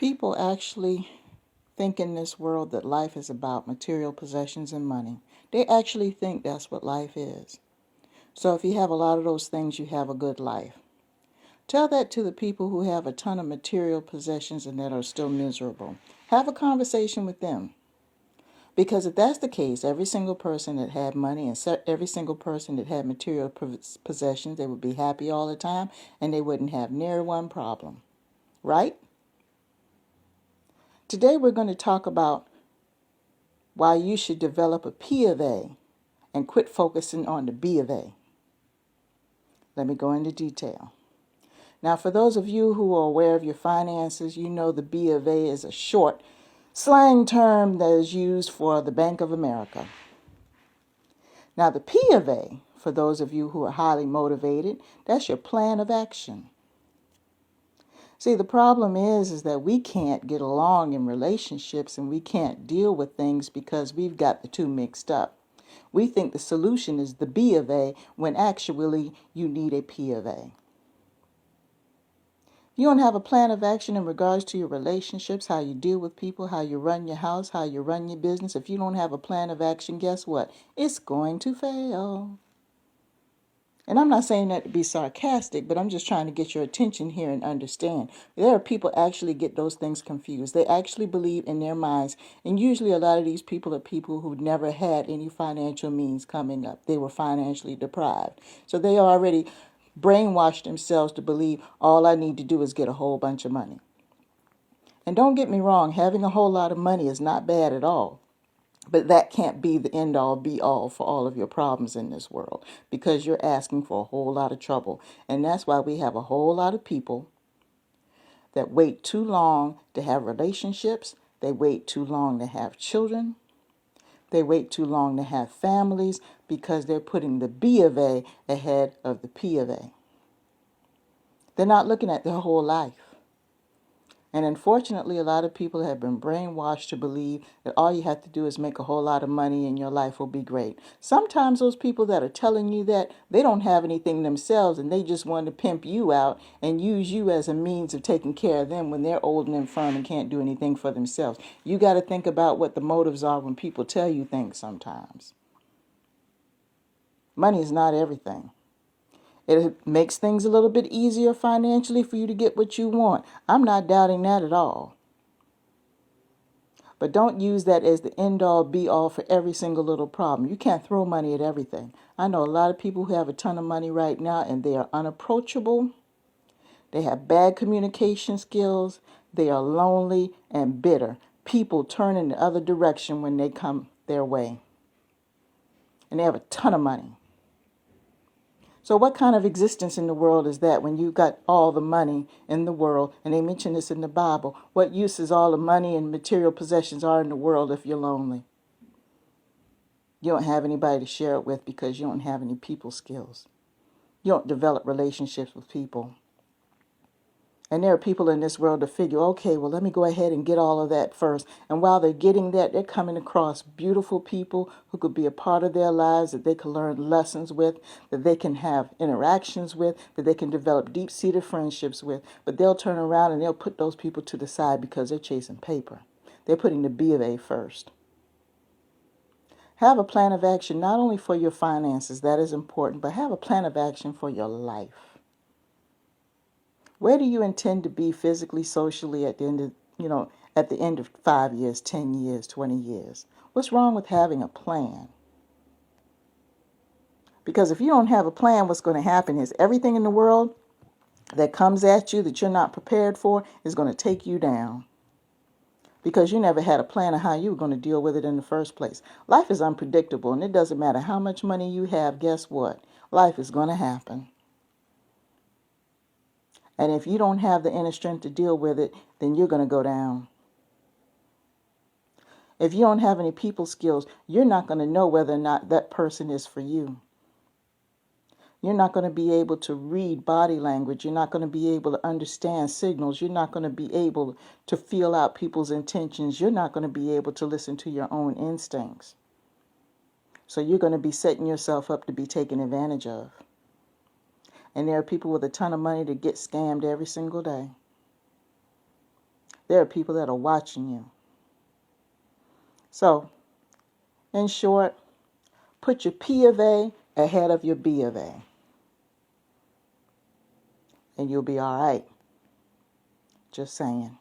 People actually think in this world that life is about material possessions and money. They actually think that's what life is. So if you have a lot of those things, you have a good life. Tell that to the people who have a ton of material possessions and that are still miserable. Have a conversation with them. Because if that's the case, every single person that had money and every single person that had material possessions, they would be happy all the time and they wouldn't have near one problem. Right? Today we're going to talk about why you should develop a P of A and quit focusing on the B of A. Let me go into detail. Now, for those of you who are aware of your finances, you know the B of A is a short slang term that is used for the Bank of America. Now, the P of A, for those of you who are highly motivated, that's your plan of action. See, the problem is that we can't get along in relationships and we can't deal with things because we've got the two mixed up. We think the solution is the B of A when actually you need a P of A. You don't have a plan of action in regards to your relationships, how you deal with people, how you run your house, how you run your business. If you don't have a plan of action, guess what? It's going to fail. And I'm not saying that to be sarcastic, but I'm just trying to get your attention here and understand. There are people actually get those things confused. They actually believe in their minds. And usually a lot of these people are people who never had any financial means coming up. They were financially deprived. So they already brainwashed themselves to believe all I need to do is get a whole bunch of money. And don't get me wrong, having a whole lot of money is not bad at all. But that can't be the end all be all for all of your problems in this world because you're asking for a whole lot of trouble. And that's why we have a whole lot of people that wait too long to have relationships. They wait too long to have children. They wait too long to have families because they're putting the B of A ahead of the P of A. They're not looking at their whole life. And unfortunately, a lot of people have been brainwashed to believe that all you have to do is make a whole lot of money and your life will be great. Sometimes those people that are telling you that, they don't have anything themselves and they just want to pimp you out and use you as a means of taking care of them when they're old and infirm and can't do anything for themselves. You got to think about what the motives are when people tell you things sometimes. Money is not everything. It makes things a little bit easier financially for you to get what you want. I'm not doubting that at all. But don't use that as the end-all, be-all for every single little problem. You can't throw money at everything. I know a lot of people who have a ton of money right now and they are unapproachable. They have bad communication skills. They are lonely and bitter. People turn in the other direction when they come their way. And they have a ton of money. So what kind of existence in the world is that when you've got all the money in the world? And they mention this in the Bible. What use is all the money and material possessions are in the world if you're lonely? You don't have anybody to share it with because you don't have any people skills. You don't develop relationships with people. And there are people in this world that figure, okay, well, let me go ahead and get all of that first. And while they're getting that, they're coming across beautiful people who could be a part of their lives, that they can learn lessons with, that they can have interactions with, that they can develop deep-seated friendships with. But they'll turn around and they'll put those people to the side because they're chasing paper. They're putting the B of A first. Have a plan of action not only for your finances, that is important, but have a plan of action for your life. Where do you intend to be physically, socially at the end of 5 years, 10 years, 20 years? What's wrong with having a plan? Because if you don't have a plan, what's going to happen is everything in the world that comes at you that you're not prepared for is going to take you down. Because you never had a plan of how you were going to deal with it in the first place. Life is unpredictable, and it doesn't matter how much money you have, guess what? Life is going to happen. And if you don't have the inner strength to deal with it, then you're going to go down. If you don't have any people skills, you're not going to know whether or not that person is for you. You're not going to be able to read body language. You're not going to be able to understand signals. You're not going to be able to feel out people's intentions. You're not going to be able to listen to your own instincts. So you're going to be setting yourself up to be taken advantage of. And there are people with a ton of money that get scammed every single day. There are people that are watching you. So, in short, put your P of A ahead of your B of A, and you'll be all right. Just saying.